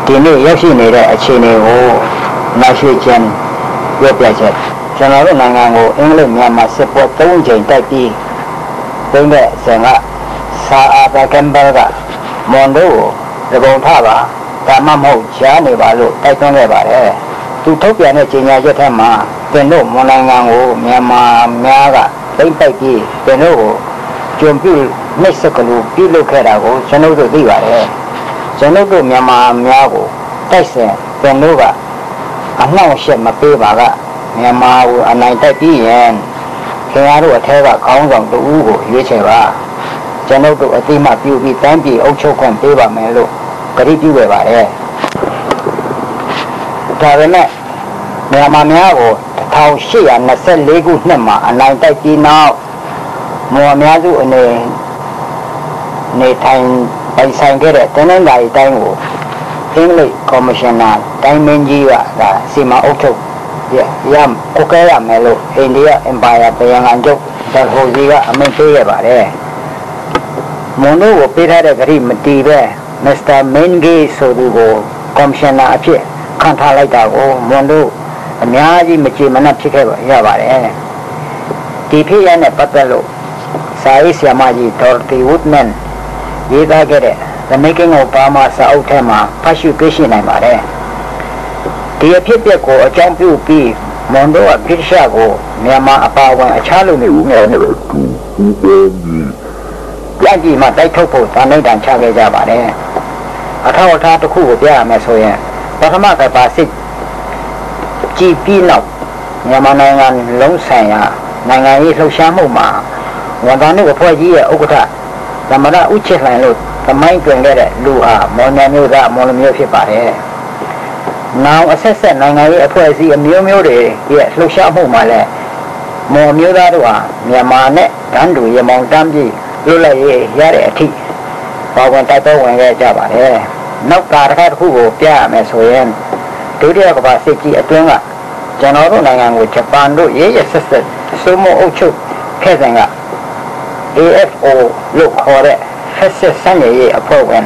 ဒီနေ့ရောက်ရှိနေတဲ့အခြေအနေကိုနိုင်ရွှေချန်ပြောပြချက်ကျွန်တော်တို့နိုင်ငံကိုအင်္ဂလိပ်မြန်မာစစ်ပွဲ3ကြိမ်တိုက်ပြီးသိမ်းတဲ့ဆင်ကစာအာဘကမ်ဘယ်ကမွန်တို့ကိုသဘုံထပါဒါမှမဟုတ်ရှားနေပါလို့တိုက်တွန်းခဲ့ပါတယ်သူထုတ်ပြန်တဲ့ကြေညာချက်ထဲမှာသင်တို့မွန်နိုင်ငံကိုမြန်မာများကသိမ်းပိုက်ပြီးသင်တို့ကိုကျွံပြုနှိပ်စက်ကြလို့ပြုလုပ်ခဲ့တာကိုကျွန်တော်တို့သိပါတယ်ကျွန်တော်တို့မြန်မာများကိုတိုက်ဆင်သင်တို့ကအနှောင့်အယှက်မပေးပါကမြန်မာကိုအနိုင်တိုက်ပြီးရင်ခင်ဗျားတို့အထက်ကခေါင်းဆောင်တူဦးကိုရွေးချယ်ပါကျွန်တော်တို့အတိမပြုပြီးတန်းပြည်အုပ်ချုပ်ခွင့်ပေးပါမယ်လို့ကတိပြုခဲ့ပါတယ်ဒါပေမဲ့မြန်မာများကို1824ခုနှစ်မှာအနိုင်တိုက်ပြီးနောက်မွန်အများစုအနေနေထိုင်ပိုင်ဆိုင်ခဲ့တဲ့တနင်္သာရီတိုင်းကိုအင်္ဂလိပ်ကော်မရှင်နာတိုင်းမင်းကြီးကစီမံအုပ်ချုပ်ရကုကဲရမယ်လို့အိန္ဒိယအင်ပါယာပြန်ခံချုပ်ဒတ်ဟိုစီကအမိန့်ပေးခဲ့ပါတယ်မွန်တို့ကိုပေးထားတဲ့ဂရိမတီးပဲမစ္စတာမင်းဂေးဆိုသူကိုကော်မရှင်နာအဖြစ်ခန့်ထားလိုက်တာကိုမွန်တို့အများကြီးမကြေမနက်ဖြစ်ခဲ့ရပါတယ်ဒီဖြစ်ရတဲ့ပတ်သက်လို့စာရေးဆရာမကြီးဒေါ်တီဝုဒ်မန်ရေးသားခဲ့တဲ့ The Making of Burma စာအုပ်ထဲမှာဖတ်ရှုတွေ့ရှိနိုင်ပါတယ်ဒီအဖြစ်အပျက်ကိုအကြောင်းပြုပြီးမွန်တို့ကဗြိတိရှကိုမြန်မာအပါအဝင်အခြားလူမျိုးတွေနဲ့ပြန်ကြည့်မှတိုက်ထုတ်ဖို့သာနိုင်တန်ချခဲ့ကြပါတယ်အထောက်အထားတစ်ခုကိုပြရမယ်ဆိုရင်ပထမကပါစစ်ကြည်ပြီးနောက်မြန်မာနိုင်ငံလုံးဆိုင်ရာနိုင်ငံရေးလှုပ်ရှားမှုမှာဝန်ထမ်းတွေအဖွဲ့ကြီးရဲ့ဥက္ကဋ္ဌသမရဦးချစ်လှိုင်လို့သမိုင်းတွင်ခဲ့တဲ့လူအားမော်နယ်မျိုးသားမော်လမျိုးဖြစ်ပါတယ်။နောက်အဆက်ဆက်နိုင်ငံရေးအဖွဲ့အစည်းအမျိုးမျိုးတွေရဲ့လှုပ်ရှားမှုမှာလည်းမော်မျိုးသားတို့ဟာမြန်မာနဲ့တန်းတူရေမောင်တန်းပြီးလွတ်လပ်ရေးရတဲ့အထိပါဝင်တိုက်ပွဲဝင်ခဲ့ကြပါတယ်။နောက်ကာတစ်ခါတစ်ခုကိုပြရမယ်ဆိုရင်ဒုတိယကမ္ဘာစစ်ကြီးအတွင်းကကျွန်တော်တို့နိုင်ငံကိုဂျပန်တို့ရေးရဆက်ဆက်စိုးမိုးအုပ်ချုပ်ခဲ့စဉ်က AFO လို့ခေါ်တဲ့ဖက်စစ်စံရည်အဖွဲ့ဝင်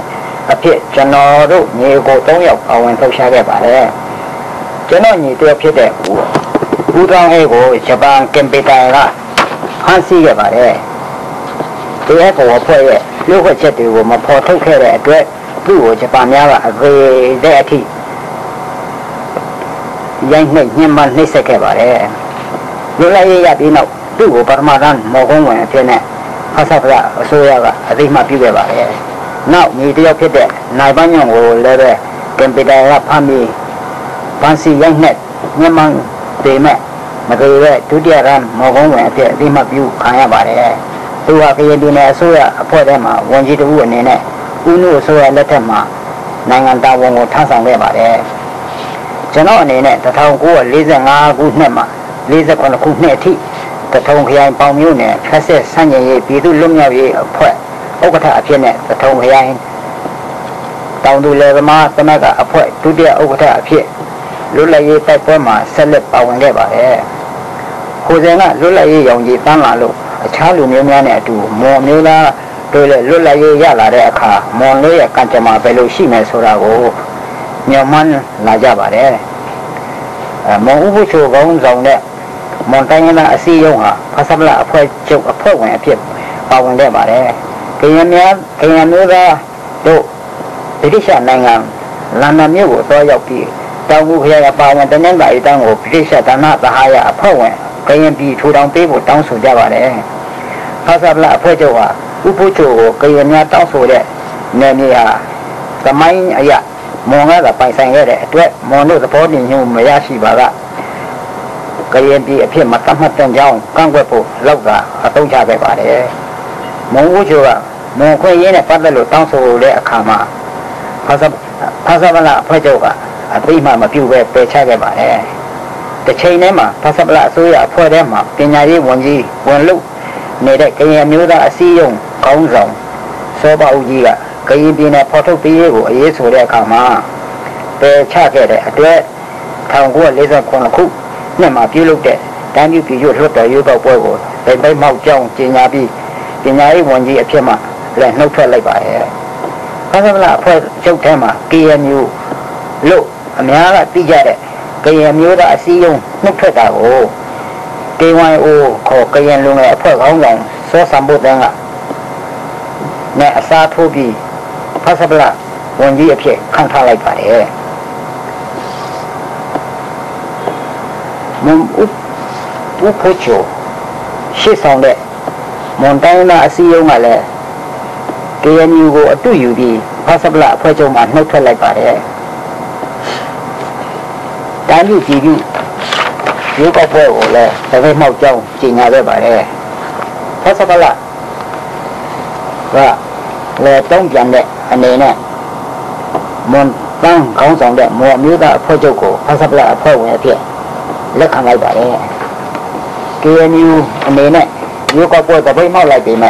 အဖြစ်ကျွန်တော်တို့ညီကို3ယောက်ပါဝင်လှုပ်ရှားခဲ့ပါတယ်ကျွန်တော်ညီတယောက်ဖြစ်တဲ့ဦးတောင်းဟဲကိုဂျပန်ကင်ပီတာကဖမ်းဆီးခဲ့ပါတယ် AFO အဖွဲ့ရဲ့လူ့ဝှက်ချက်တွေကိုမဖော်ထုတ်ခဲ့တဲ့အတွက်သူ့ကိုဂျပန်များကအကြေတဲ့အထိရိုက်နှိပ်ညှဉ်းပန်းနှိပ်စက်ခဲ့ပါတယ်လူလိုက်ရပြီးနောက်သူ့ကိုပထမတန်းမော်ကုန်းဝင်အဖြစ်နဲ့ဖဆပလအစိုးရကအသိမှပြုခဲ့ပါတယ်နောက်ညီတယောက်ဖြစ်တဲ့နိုင်ပန်းညွန့်ကိုလည်းပဲကင်ပီတာကဖမ်းပြီးပန်းစီရိုက်နှက်ညှဉ်းပန်းပေမဲ့မကြွတဲ့ဒုတိယတန်းမော်ကုန်းဝင်အဖြစ်အသိမှပြုခံရပါတယ်သူဟာကရင်ပြည်နယ်အစိုးရအဖွဲ့ထဲမှာဝန်ကြီးတဦးအနေနဲ့ဦးနုအစိုးရလက်ထက်မှာနိုင်ငံတော်ဝန်ကိုထမ်းဆောင်ခဲ့ပါတယ်ကျွန်တော်အနေနဲ့1945ခုနှစ်မှာ48ခုနှစ်အထိတထုံခရိုင်ပေါင်မြို့နယ်ဖက်ဆက်ဆန့်ကျင်ရေးပြည်သူ့လွတ်မြောက်ရေးအဖွဲ့ဥက္ကဋ္ဌအဖြစ်နဲ့တထုံခရိုင်တောင်သူလယ်သမားသမဂ္ဂအဖွဲ့ဒုတိယဥက္ကဋ္ဌအဖြစ်လွတ်လပ်ရေးတိုက်ပွဲမှာဆက်လက်ပါဝင်ခဲ့ပါတယ်။ကိုယ်စဉ်ကလွတ်လပ်ရေးရောင်ကြီးတန်းလာလို့အခြားလူမျိုးများနဲ့အတူမွန်မျိုးသားတို့လည်းလွတ်လပ်ရေးရလာတဲ့အခါမွန်လေးရဲ့ကံကြမ္မာဘယ်လိုရှိမယ်ဆိုတာကိုညှော်မှန်းလာကြပါတယ်။မွန်ဥပ္ပချိုကောင်းဆောင်တဲ့မွန်တိုင်းရင်းသားအစည်းအရုံးဟာဖဆပလအဖွဲ့ချုပ်အဖွဲ့ဝင်အဖြစ်ပါဝင်ခဲ့ပါတယ်။ကရင်မျိုးသားတို့ဗြိတိရှနိုင်ငံလန်ဒန်မြို့ကိုသွားရောက်ပြီးတောင်ကူခရိုင်ပါဝင်တနင်္သာရီတိုင်းကိုဗြိတိရှဌာနသဟာယအဖွဲ့ဝင်ကရင်ပြည်ထူထောင်ပေးဖို့တောင်းဆိုကြပါတယ်။ဖဆပလအဖွဲ့ချုပ်ဟာဥပ္ပချိုကိုကရင်များတောင်းဆိုတဲ့နယ်မြေဟာသမိုင်းအရမွန်ကပိုင်ဆိုင်ခဲ့တဲ့အတွက်မွန်တို့သဘောတူညီမှုမရရှိပါကကရင်ပြည်အဖြစ်မတတ်မှတ်တဲ့ကြောင်းကန့်ကွက်ဖို့လောက်သာအသုံးချခဲ့ပါတယ်။မွန်ဦးချိုကမွန်ခွင့်ရင်းနဲ့ပတ်သက်လို့တောင်းဆိုတဲ့အခါမှာဖဆပလအဖွဲ့ချုပ်ကအသိမှမပြုဘဲပယ်ချခဲ့ပါတယ်။တစ်ချိန်တည်းမှာဖဆပလအစိုးရအဖွဲ့ထဲမှာပညာရေးဝန်ကြီးဝန်လို့နေတဲ့ကရင်မျိုးသားအစည်းအရုံးခေါင်းဆောင်စောပါဦးကြီးကကရင်ပြည်နယ်ဖော်ထုတ်ပေးရေးကိုအရေးဆိုတဲ့အခါမှာပယ်ချခဲ့တဲ့အတွက်1949ခုနှစ်မှာပြုလုပ်တဲ့တန်းပြည်ပြည်ရွတ်တော်ရွေးကောက်ပွဲကိုဗိမ့်မောက်ကြောင်းကျင်းညာပြီးပညာရေးဝန်ကြီးအဖြစ်မှလည်းနှုတ်ထွက်လိုက်ပါတယ်။ဖဆပလအဖွဲ့ချုပ်ထဲမှာ KNU လို့အများကသိကြတဲ့ကရင်မျိုးသားအစည်းအရုံးနှုတ်ထွက်တာကို KYO ခေါ်ကရင်လူငယ်အဖွဲ့ခေါင်းဆောင်စောစံဖို့တန်းကနဲ့အစားထိုးပြီးဖဆပလဝန်ကြီးအဖြစ်ခန့်ထားလိုက်ပါတယ်မွန်ဥပချိုရှေ့ဆောင်တဲ့မွန်တိုင်းသားအစည်းအရုံးကလည်း KNU ကိုအတူယူပြီးဖဆပလအဖွဲ့ချုပ်မှာနှုတ်ထွက်လိုက်ပါတယ်တန်းယူကြည့်ပြီးရုပ်ောက်ပွဲကိုလည်းတပိတ်မှောက်ကြောင်းကြီးညာခဲ့ပါတယ်ဖဆပလကလည်းတုံးပြန်တဲ့အနေနဲ့မွန်တန်းခေါင်းဆောင်တဲ့မွန်အမျိုးသားအဖွဲ့ချုပ်ကိုဖဆပလအဖွဲ့ဝင်အဖြစ်လက်ခံလိုက်ပါတယ် KNU အနေနဲ့ရုပ်ောက်ပွဲတပိတ်မှောက်လိုက်ပြီးမှ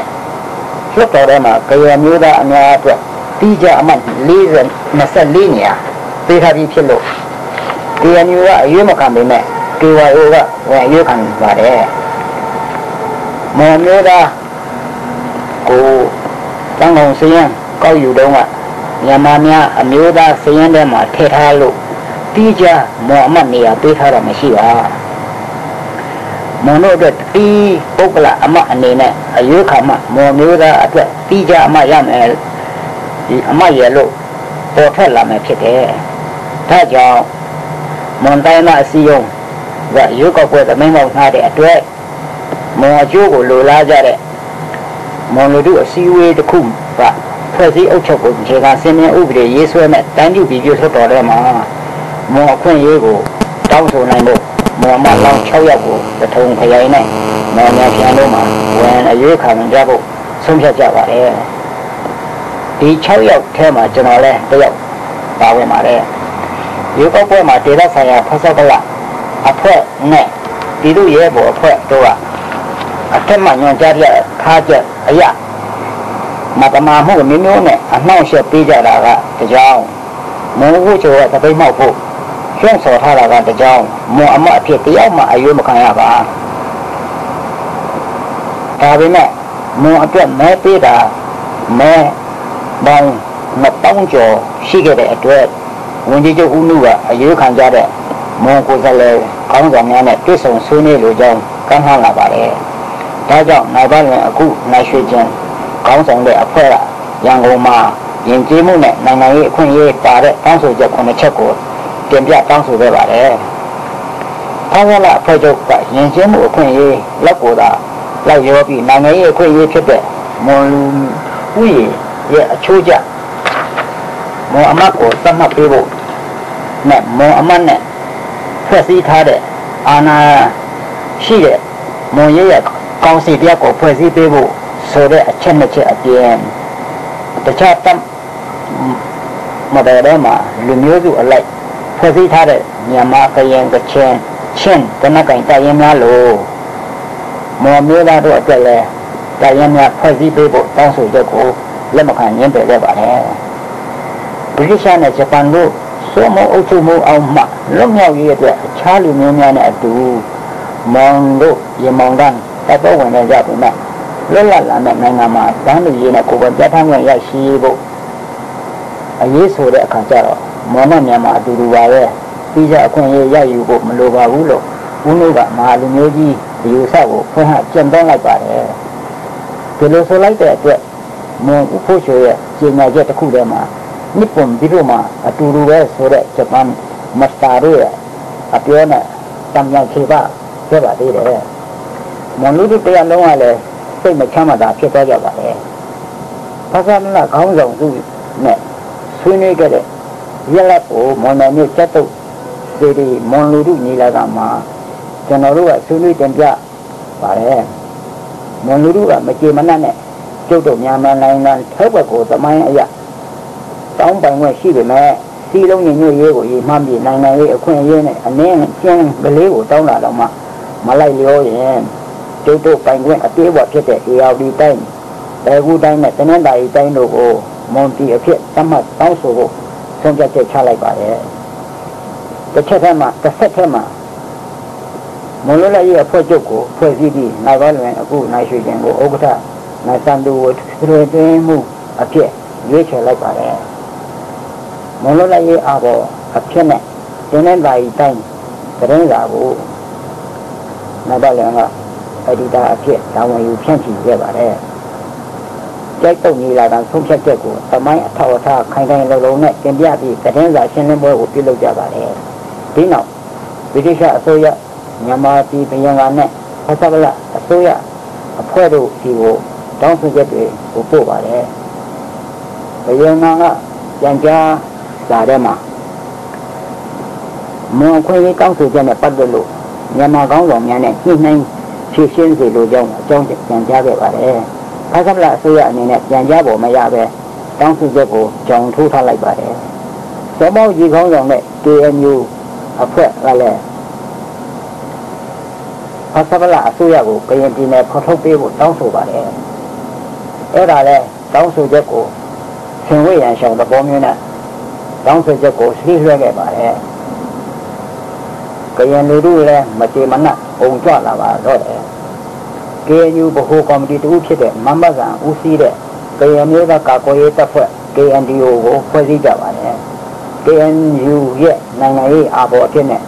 လွတ်တော်ထဲမှာ KNU သားအများအတွက်တိကျအမှတ်24နေရာပေးထားပြီးဖြစ်လို့ KNU ကအရေးမခံပေမဲ့ KYO ကဝင်အရေးခံပါတယ်မွန်မျိုးသားကိုတန်းကုန်စည်ရင်ကောက်ယူတော့ကမြန်မာများအမျိုးသားစည်ရင်ထဲမှာထည့်ထားလို့တိကျမွန်အမှတ်နေရာပေးထားတာမရှိပါမွန်တို့အတွက်ဒီပုဂ္ဂလအမှတ်အနေနဲ့အရေးခံမှမွန်မျိုးသားအတွက်တိကျအမှတ်ရမယ်ဒီအမှတ်ရလို့ပေါ်ထွက်လာမယ်ဖြစ်တယ်ဒါကြောင့်မွန်တိုင်းသားအစည်းအရုံးကရုပ်ောက်ပွဲသမင်းမောက်ထားတဲ့အတွက်မွန်အကျိုးကိုလိုလားကြတဲ့မွန်လူတို့အစည်းအဝေးတစ်ခုကဖွဲ့စည်းအုပ်ချုပ်ကိုခြေခံစင်းမြင့်ဥပဒေရေးဆွဲမဲ့တန်းပြုပြီးပြထုတ်တော်တဲ့မှာမွန်အခွင့်အရေးကိုတောင်းဆိုနိုင်ဖို့မွန်မလောင်း6ယောက်ကိုတထုံခရိုင်နဲ့မွန်များပြန်လို့မှာဝင်အရေးခံကြဖို့ဆုံးဖြတ်ကြပါတယ်ဒီ6ယောက်ထဲမှာကျွန်တော်လည်းတစ်ယောက်ပါဝင်ပါတယ်ရုပ်ောက်ပွဲမှာဒေသဆိုင်ရာဖဆပလအဖွဲ့နဲ့ဒီလိုရဲဘော်အဖွဲ့တို့ကအထက်မှညွှန်ကြားရထားချက်အရာမတမာမှုမျိုးမျိုးနဲ့အနှောင့်အယှက်ပေးကြတာကတကြောင်မုံဝှချိုကတပိတ်မောက်ဖို့ရှင်းစော်ထားတာကတကြောင်မွန်အမတ်အဖြစ်တယောက်မှအယွေးမခံရပါဒါပေမဲ့မွန်အတွက်မဲပေးတာမဲပေါင်း2000ကျော်ရှိခဲ့တဲ့အတွက်ဝန်ကြီးချုပ်ဦးနုကအရေးခံကြတဲ့မွန်ကိုယ်စားလှယ်ခေါင်းဆောင်များနဲ့တွေ့ဆုံဆွေးနွေးလိုကြောင်းကမ်းလှမ်းလာပါတယ်။ဒါကြောင့်နိုင်ပါလွင်အခုနိုင်ရွှေချင်းခေါင်းဆောင်တဲ့အဖွဲ့ကရန်ကုန်မှာယဉ်ကျေးမှုနဲ့နိုင်ငံရေးအခွင့်အရေးပါတဲ့တောင်းဆိုချက်9ချက်ကိုတင်ပြတောင်းဆိုခဲ့ပါတယ်။ထောက်ရလာအဖွဲ့ချုပ်ကယဉ်ကျေးမှုအခွင့်အရေးလက်ကိုသာလောက်ရောပြီးနိုင်ငံရေးအခွင့်အရေးဖြစ်တဲ့မွန်လူဦးရေရဲ့အချိုးကျမွန်အမတ်ကိုသတ်မှတ်ပေးဖို့နဲ့မွန်အမတ်နဲ့ဖွဲ့စည်းထားတဲ့အာဏာရှိတဲ့မွန်ရဲကောင်စီတရားကိုဖွဲ့စည်းပေးဖို့ဆိုတဲ့အချက်နှစ်ချက်အပြင်တခြားတပ်မတော်တဲ့မှာလူမျိုးစုအလိုက်ဖွဲ့စည်းထားတဲ့မြန်မာကရင်ကချင်ချင်းတနက်ကင်တရင်များလို့မွန်မျိုးသားတို့အတွက်လည်းတရင်များဖွဲ့စည်းပေးဖို့တောင်းဆိုချက်ကိုလက်မခံညှင်းပယ်ခဲ့ပါတယ်ဗြိတိရှနဲ့ဂျပန်တို့စိုးမိုးအုပ်ချုပ်မှုအောင်မှလွတ်မြောက်ရေးအတွက်အခြားလူမျိုးများနဲ့အတူမောင်တို့ရေမောင်တန်းတပ်တော်ဝင်နေကြပြီနဲ့လွတ်လပ်လာတဲ့နိုင်ငံမှာတန်းလူရေးနဲ့ကိုယ်ပိုင်ပြဋ္ဌာန်းခွင့်ရရှိဖို့အရေးဆိုတဲ့အခါကျတော့မောင်နဲ့မြန်မာအတူတူပါပဲပြီးကြအခွင့်အရေးရယူဖို့မလိုပါဘူးလို့ဦးနုကမဟာလူမျိုးကြီးဒီဥစ္စာကိုဖွင့်ဟကျင့်သုံးလိုက်ပါတယ်ဒီလိုဆိုလိုက်တဲ့အတွက်မွန်ဥဖို့ချိုရဲ့ကြေညာချက်တစ်ခုတည်းမှာနိပွန်ဒီလိုမှာအတူတူပဲဆိုတဲ့ဂျပန်မစတာရဲ့အပြောနဲ့တံမြတ်ခေပါပြပါသေးတယ်မွန်လူတို့တရားလုံးကလည်းစိတ်မချမ်းသာဖြစ်သွားကြပါတယ်ဖဆမလခေါင်းဆောင်စုနဲ့ဆွေးနွေးကြတဲ့ရက်လက်ကိုမွန်နယ်မြို့စက်တုပ်ဒီမွန်လူတို့ညီလာခံမှာကျွန်တော်တို့ကဆွေးနွေးတင်ပြပါတယ်မွန်လူတို့ကမကြေမနက်နဲ့ကျုပ်တို့မြန်မာနိုင်ငံထောက်ဘက်ကိုသမိုင်းအရာတောင်းပန်ခွင့်ရှိပေမဲ့စီလုံးညီညွတ်ရေးကိုရည်မှန်းပြီးနိုင်ငံရေးအခွင့်အရေးနဲ့အနည်းကျင်းကလေးကိုတောင်းလာတော့မှမလိုက်လျောရင်ကျုပ်တို့ပိုင်ခွင့်အသေးပေါ်ဖြစ်တဲ့ ARD တိုင်းဒေဂူတိုင်းနဲ့တနင်္သာရီတိုင်းတို့ကိုမွန်တီအဖြစ်သတ်မှတ်တောင်းဆိုဖို့ဆုံးဖြတ်ချက်ချလိုက်ပါတယ်တစ်ချက်ထဲမှာမွန်လွတ်လပ်ရေးအဖွဲ့ချုပ်ကိုဖွဲ့စည်းပြီးနိုင်ပါလွင်အခုနိုင်ရွှေချင်းကိုဥက္ကဋ္ဌနိုင်စံသူကိုထွေသွင်းမှုအဖြစ်ရွေးချယ်လိုက်ပါတယ်မွန်လွတ်လပ်ရေးအားပေါ်အ အဖြစ်နဲ့တင်းနဲ့ပါရီတိုင်းသတင်းစာကိုနောက်တော့လည်းအဒီတာအဖြစ်တာဝန်ယူဖြန့်ချီခဲ့ပါတယ်ကြိုက်တုံကြီးလာတာဆုံးဖြတ်ချက်ကိုသမိုင်းအထောက်အထားခိုင်ခိုင်လုံလုံနဲ့တင်ပြပြီးသတင်းစာရှင်းလင်းပွဲကိုပြုလုပ်ကြပါတယ်ဒီနောက်ဗြိတိရှအစိုးရမြန်မာပြည်ပြည်ကနဲ့ဖဆပလအစိုးရအဖွဲ့တို့ဒီကိုတောင်းဆိုချက်တွေကိုပို့ပါတယ်ပြည်ကပြန်ကြားလာတဲ့မှာမွန်ခွေးတောင်းဆိုချက်နဲ့ပတ်သက်လို့မြန်မာကောင်းဆောင်များနဲ့ညှိနှိုင်းဖြည့်ရှင်းစေလိုကြောင်းအကြောင်းပြန်ကြားခဲ့ပါတယ်ဖဆပလအစိုးရအနေနဲ့ပြန်ကြားဖို့မရပဲတောင်းဆိုချက်ကိုကြောင်ထိုးထားလိုက်ပါတယ်သမောကြီးကောင်းဆောင်နဲ့ KNU အဖွဲ့ကလည်းဖဆပလအစိုးရကိုကရင်ပြည်နယ်ဖော်ထုတ်ပေးဖို့တောင်းဆိုပါတယ်အဲ့ဒါလဲတောင်းဆိုချက်ကိုဆင်ဝေးရန်ရှောင်သဘောမျိုးနဲ့တောင်းဆိုချက်ကိုဆွေးနွေးခဲ့ပါတယ်ကရင်လူတို့လည်းမကြေမနက်ပုံကြွလာပါတော့တယ် KNU ဗဟိုကော်မတီတူဖြစ်တဲ့မမဆန်ဦးစီးတဲ့ကရင်မျိုးသားကာကွယ်ရေးတပ်ဖွဲ့ KNDO ကိုဖွဲ့စည်းကြပါတယ် KNU ရဲ့နိုင်ငံရေးအာဘော်အဖြစ်နဲ့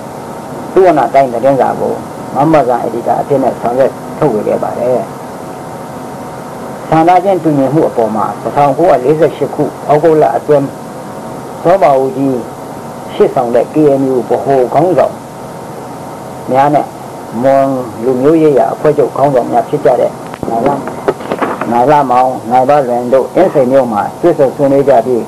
သူ့အနာတိုင်းသတင်းစာကိုမမဆန်အဒီတာအဖြစ်နဲ့ဆောင်ရွက်ထုတ်ဝေခဲ့ပါတယ်ဆန္ဒချင်းတူညီမှုအပေါ်မှာ1948ခုအောက်တိုဘာအတွင်းသောဘာဦးကြီးရှစ်ဆောင်တဲ့ KNU ဗဟိုခေါင်းဆောင်များနဲ့မွန်လူမျိုးရေးရာအဖွဲ့ချုပ်ခေါင်းဆောင်များဖြစ်ကြတဲ့နိုင်လာမောင်နိုင်ပါလွင်တို့အင်းစိန်မြို့မှာတွေ့ဆုံဆွေးနွေးကြပြီး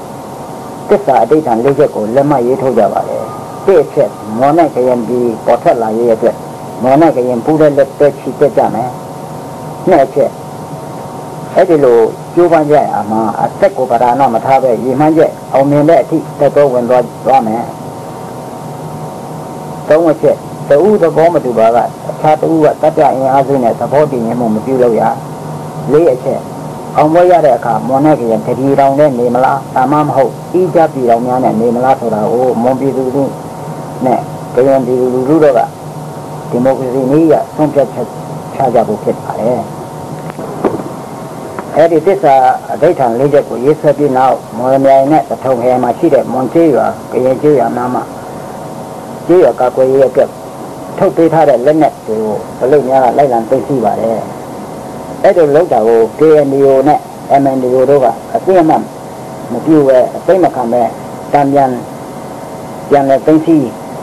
တစ္ဆာအဋ္ဌံ၄ချက်ကိုလက်မှတ်ရေးထိုးကြပါတယ်တစ်ချက်မော်နဲ့ကရင်ပြည်ပေါ်ထွက်လာရေးအတွက်မော်နဲ့ကရင်ပူးတဲ့လက်သက်ချီတက်ကြမယ်နှစ်ချက်အဲ့ဒီလိုကျိုးပန်းကြရမှာအသက်ကိုပဓာနမထားပဲရည်မှန်းချက်အောင်မြင်တဲ့အထိတက်တော်ဝင်သွားမယ်သုံးချက်တူသဘောမတူပါကအခြားတူကတတ်တဲ့အင်အားစုနဲ့သဘောတည်ငြိမ်မှုမပြုလို့ရလေးအချက်အောင်ပွဲရတဲ့အခါမော်နဲ့ကရင်တတိတောင်နဲ့နေမလားတာမမဟုတ်ဤကြပြည်တော်များနဲ့နေမလားဆိုတာကိုမွန်ပြည်သူလူနဲ့ကရင်ပြည်သူလူတို့ကဒီမိုကရေစီနည်းရဆုံးဖြတ်ချက်ချကြဖို့ဖြစ်ပါတယ်အဲ့ဒီသစ္စာအဋ္ဌံ၄ချက်ကိုရေးဆွဲပြီးနောက်မော်ရမြိုင်နဲ့တထုံဟဲမှာရှိတဲ့မွန်ကျေးရွာကရင်ကျေးရွာနားမှာကျေးရွာကာကွယ်ရေးအတွက်ထုတ်ပေးထားတဲ့လက်နက်တွေကိုဘလို့များလိုက်လံသိသိပါတယ်အဲ့ဒီလောက်တာကို KNDO နဲ့ MNDO တို့ကအသိအမှတ်မပြုပဲအသိမခံပဲတံပြန်လည်းသိသိ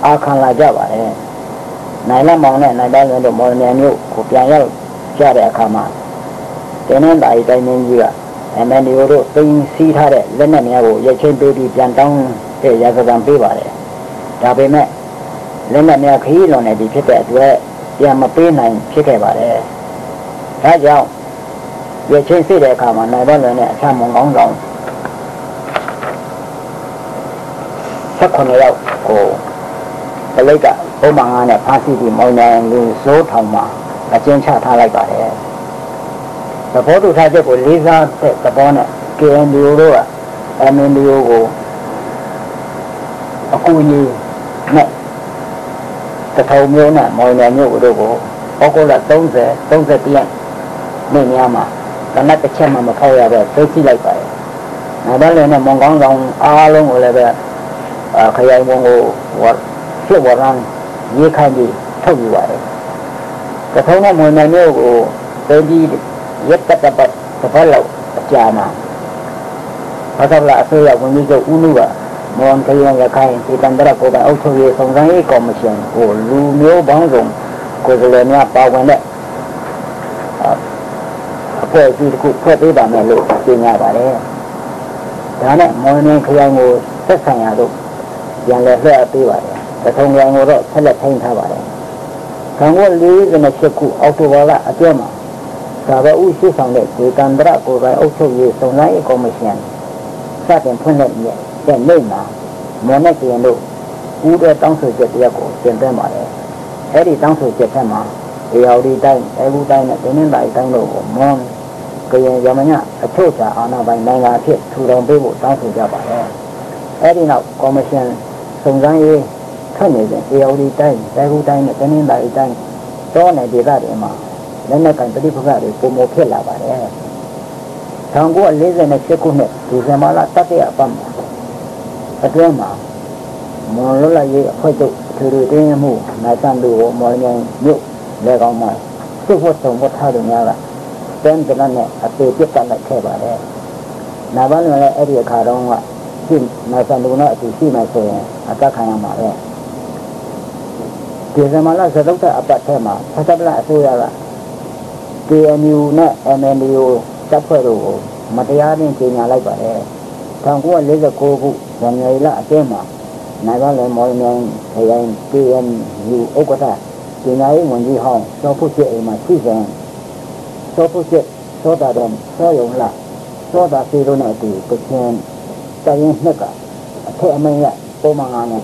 အားခံလာကြပါတယ်နိုင်လမောင်နဲ့နိုင်တိုင်းတို့မော်ရမြိုင်မြို့ကိုပြန်ရောက်ကြတဲ့အခါမှာတင်းနဲ့တာရီတိုင်းမင်းကြီးက MNDO တို့သိသိထားတဲ့လက်နက်များကိုရိုက်ချင်းပေးပြီးပြန်တောင်းတဲ့ရာဇဝင်ပေးပါတယ်ဒါပေမဲ့လက်နက်များခရီးလွန်နေပြီဖြစ်တဲ့အတွက်ပြန်မပေးနိုင်ဖြစ်ခဲ့ပါတယ်ဒါကြောင့်ရချင်းစိတဲ့အခါမှာနိုင်ပါလွန်နဲ့အချမ်းမုံကောင်းဆောင်19ယောက်ကိုပလိတ်ကပုံမှန်ငါးနဲ့ဖားဆီးပြီးမောင်နိုင်လူစိုးထောင်မှာအကျဉ်းချထားလိုက်ပါတယ်သဘောတူထားချက်ကိုလေးစားတဲ့သဘောနဲ့ KNDO တို့က MNDO ကိုအကူအညီနဲ့တထုံမျိုးနဲ့မော်ရမျိုးတို့ကိုဩဂုတ်လ30-31ရက်နေ့များမှာတနက်တစ်ချက်မှမဖောက်ရပဲသိသိလိုက်ပါတယ်။နောက်တော့လည်းမောင်ကောင်းဆောင်အားလုံးကိုလည်းပဲခရိုင်ဘုံကိုဖြစ်ဝရမ်းရေးခိုင်းပြီးထုတ်ယူပါတယ်။တထုံနဲ့မော်ရမျိုးကိုသိပြီးရက်တက်ပတ်တစ်ပတ်လောက်အကြာမှာဘာသာလာအစိုးရဝန်ကြီးချုပ်ဦးနုကမွန်ကရင်ရခိုင်ဒီတန်တရကိုယ်ပိုင်အုပ်ချုပ်ရေးဆောင်ဆိုင်ရေးကော်မရှင်ကိုလူမျိုးပေါင်းစုံကိုယ်စားလှယ်များပါဝင်တဲ့အဖွဲ့အစည်းတစ်ခုဖွဲ့ပေးပါမယ်လို့ကြေညာပါတယ်။ဒါနဲ့မော်နင်းခရိုင်ကိုသက်ဆိုင်ရာတို့ပြန်လည်လွှဲအပ်ပေးပါတယ်။တထုံခရိုင်ကိုတော့ဆက်လက်ထိန်းထားပါတယ်။1948ခုအောက်တိုဘာလအတွင်းမှာဒါဘဦးရှိဆောင်တဲ့ဒီတန်တရကိုယ်ပိုင်အုပ်ချုပ်ရေးဆောင်ဆိုင်ရေးကော်မရှင်စတင်ဖွင့်လှစ်တဲ့နေ့မှာမော်နဲ့ကရင်တို့ဦးတဲ့တောင်းဆိုချက်တရက်ကိုတင်သွင်းပါတယ်။အဲဒီတောင်းဆိုချက်ထက်မှာဒီအော်ဒီတိုင်းအခုတိုင်းနဲ့တင်းနှတိုင်းတိုင်းတို့ကိုမွန်ကရင်ရမညအထုတ်ချာအာဏာပိုင်နိုင်ငံအဖြစ်ထူထောင်ပေးဖို့တောင်းဆိုကြပါတယ်။အဲဒီနောက်ကော်မရှင်စုံစမ်းရေးထပ်နေစဉ်ဒီအော်ဒီတိုင်းအခုတိုင်းနဲ့တင်းနှတိုင်းတိုင်းတော့နေဒေသတွေမှာလက်နက်ကင်ပဋိပက္ခတွေပုံမဖြစ်လာပါတယ်။1948ခုနှစ်ဒီဇင်ဘာလတတိယပတ်မှာအတွင်းမှာ မော်လွတ်လိုက်ရေးအဖွဲ့ချုပ်သူတွေတင်းမှုနိုင်စံတို့ကိုမော်လမြိုင်မြို့လေကောင်းမှာစုဖို့ဆောင်ဖို့ထားတယ်များကတန်းတန်းနဲ့အပေပြတ်တက်လိုက်ခဲ့ပါတယ်။နာဘာလည်းအဲ့ဒီအခါတော့ကရှင်းနိုင်စံတို့နဲ့အတူရှိမှဆိုရင်အသက်ခံရမှာပဲ။ဒီဇမလာစတော့တဲ့အပတ်ထဲမှာဖတ်တလားအစိုးရက KNU နဲ့ MNDO တပ်ဖွဲ့တို့ကိုမတရားနဲ့ကြေညာလိုက်ပါတယ်။1949ခုဇန်နဝါရီလအတွင်းမှာနိုင်ပါလည်းမော်လမြိုင်ခရိုင် KNU ဥက္ကဋ္ဌပညာရေးဝန်ကြီးဟောင်းစောဖုချစ်အိမ်မှာရှိစဉ်စောဖုချစ်စောတာတော်စောယုံလာစောတာစီတို့နဲ့အတူကချင်တိုင်းရင်းနှစ်ကအထက်အမိန့်ရပုံမှန်အားနဲ့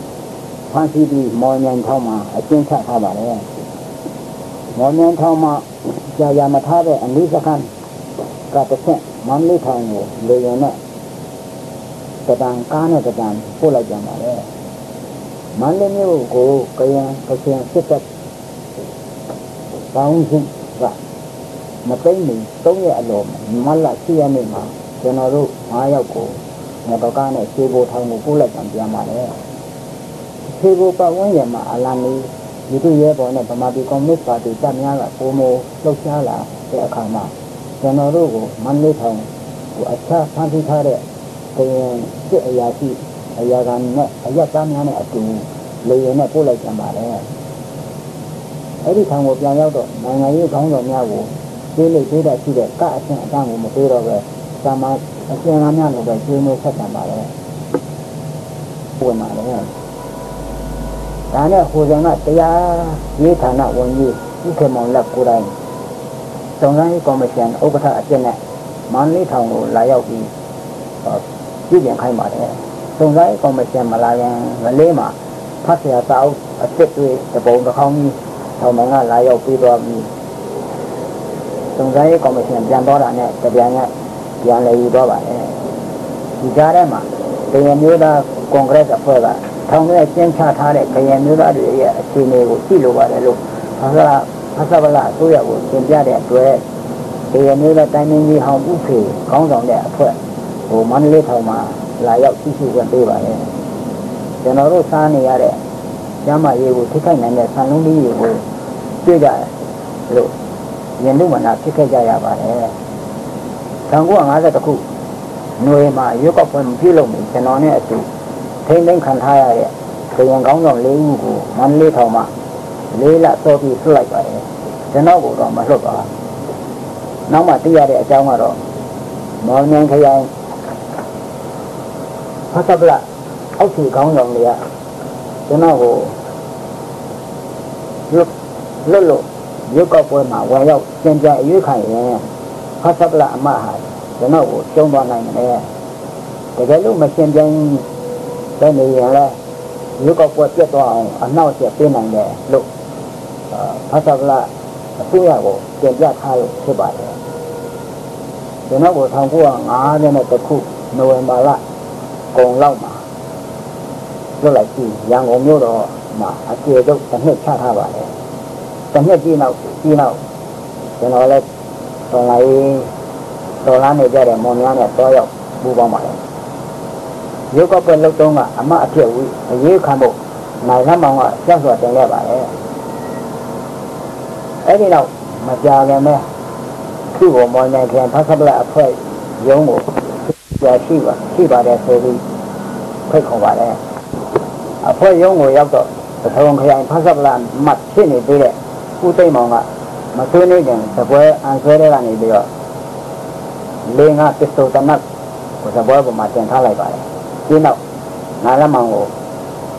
ဖန်စီပြီးမော်လမြိုင်ထောင်မှာအကျဉ်းချထားပါတယ်။မော်လမြိုင်ထောင်မှာကြာရမထားတဲ့အနည်းစခန်းကတစ်ဆင့်မန္တလေးထောင်ကိုလေရင်နဲ့တံကားနဲ့တံပို့လိုက်ကြပါလေမန္တလေးမြို့ကိုကရင်စစ်တပ်ပေါင်းစုကမသိမ့်နေ3ရက်အလိုမလ10ရက်နေ့မှာကျွန်တော်တို့9ယောက်ကိုငါတော်ကားနဲ့ခြေဘိုထောင်ကိုပို့လိုက်ပြန်ပါလေခြေဘိုပတ်ဝန်းကျင်မှာအလံလေးဒီလိုရဲပေါ်နဲ့ဗမာပြည်ကွန်မြူနစ်ပါတီတပ်များကပုံမလှုပ်ရှားလာတဲ့အခါမှာကျွန်တော်တို့ကိုမန္တလေးထောင်ကိုအခြားဖန်တီးထားတဲ့စစ်အရာရှိအရာခံနဲ့အရက်သားများနဲ့အတူလေရင်နဲ့ပို့လိုက်ကြပါလေအဲ့ဒီထောင်ကိုပြန်ရောက်တော့နိုင်ငံရေးခေါင်းဆောင်များကိုသေးလိမ့်သေးတာရှိတဲ့ကအဆင့်အတန်းကိုမသေးတော့ပဲသာမအကျဉ်းသားများလိုပဲကျွေးမွေးဆက်ဆံပါလေဝင်ပါလေဒါနဲ့ဟိုကတရားရေးဌာနဝန်ကြီးဥက္ကမောင်လက်ကိုယ်တိုင်စုံစမ်းရေးကော်မရှင်ဥက္ကဋ္ဌအဖြစ်နဲ့မန္တလေးထောင်ကိုလာရောက်ပြီးပြည်ပြန်ခိုင်းပါတယ်။စုံစမ်းရေးကော်မရှင်မလာရင်မလေးမှာဖတ်ဆရာစာအုပ်အစ်စ်တွေတပုံတစ်ခေါင်းကြီးထောင်မှကလာရောက်ပြီးတော့ပြီးစုံစမ်းရေးကော်မရှင်ပြန်တော့တာနဲ့တပြန်ကပြန်လည်ယူတော့ပါတယ်။ဒီကြားထဲမှာကရင်မျိုးသားကွန်ဂရက်အဖွဲ့ကထောင်ထဲကျင်းချထားတဲ့ကရင်မျိုးသားတွေရဲ့အခြေအနေကိုကြည့်လိုပါတယ်လို့ဖဆဗလာအစိုးရကိုသင်ပြတဲ့အတွက်ကရင်မျိုးသားတိုင်း民ကြီးဟောင်းဥဖေခေါင်းဆောင်တဲ့အဖွဲ့ဟိုမန္တလေးထောင်မှာလာရောက်ကြည့်ရှုခွင့်ပေးပါတယ်ကျွန်တော်တို့စားနေရတဲ့ကျမ်းမာရေးကိုထိခိုက်နိုင်တဲ့ဆန်လုံးလေးတွေကိုတွေ့ကြတယ်လို့ရင်တို့မနာဖြစ်ခဲ့ကြရပါတယ်1950ခုຫນွေမှာရွက်ကောက်ပွဲမပြုလုပ်မီကျွန်တော်နဲ့အတူထိမ့်သိမ်းခံထားရတဲ့ကရင်ကောင်းဆောင်၄ဦးကိုမန္တလေးထောင်မှာ4လစောပြီးဆွလိုက်ပါတယ်ကျွန်တော်ကတော့မလွတ်ပါနောက်မှသိရတဲ့အကြောင်းကတော့မော်လမြိုင်ခရိုင်ဖတ်တလားအောက်ခြေကောင်းဆောင်တွေကကျွန်တော်ကိုလွတ်ရုပ်ကောက်ပွဲမှာဝင်ရောက်ကျင်းပြအရွေးခံရင်ဖတ်တလားအမဟာကျွန်တော်ကိုကျုံသွားနိုင်တယ်တကယ်လို့မရှင်းပြင်းတဲ့နေရင်လည်းရုပ်ကောက်ပွဲပြတ်သွားအောင်အနှောက်အယှက်ပေးနိုင်တယ်လို့ဖတ်တလားအစိုးရကိုကျင်းပြထားလို့ဖြစ်ပါတယ်ကျွန်တော်ကို1950ခုနိုဝင်ဘာလကုန်လောက်မှာလွတ်လိုက်ပြီးရန်ကုန်မြို့တော်မှာအကျေတော့တစ်နှစ်ချထားပါတယ်တစ်နှစ်ကြီးနောက်ကျွန်တော်လည်းတော်လာနေကြတဲ့မောင်များနဲ့တော့ရောက်ပူပေါင်းပါတယ်ရုပ်ကပွဲလောက်တုံးကအမအဖြစ်ဝီအရေးခံဖို့နိုင်လမ်းမောင်ကကြောက်စွာတင်ခဲ့ပါတယ်အဲ့ဒီတော့မကြာခင်နဲ့သူ့ကိုမောင်နိုင်ခင်ဖတ်ပလက်အဖွဲ့ရုံးကိုကြာရှိပါတယ်ဆိုပြီးဖိတ်ခေါ်ပါတယ်အဖွဲ့ရုံးကိုရောက်တော့သထုံခရိုင်ဖတ်ပလက်မှတ်ဖြစ်နေသေးတဲ့ဦးသိမ့်မောင်ကမဆွေးနွေးခင်သပွဲအန်ဆွဲတဲ့ကနေပြီးတော့လေးငါပစ္စတိုတနတ်ကိုသပွဲပေါ်မှာတင်ထားလိုက်ပါတယ်ဒီနောက်နာလမောင်ကို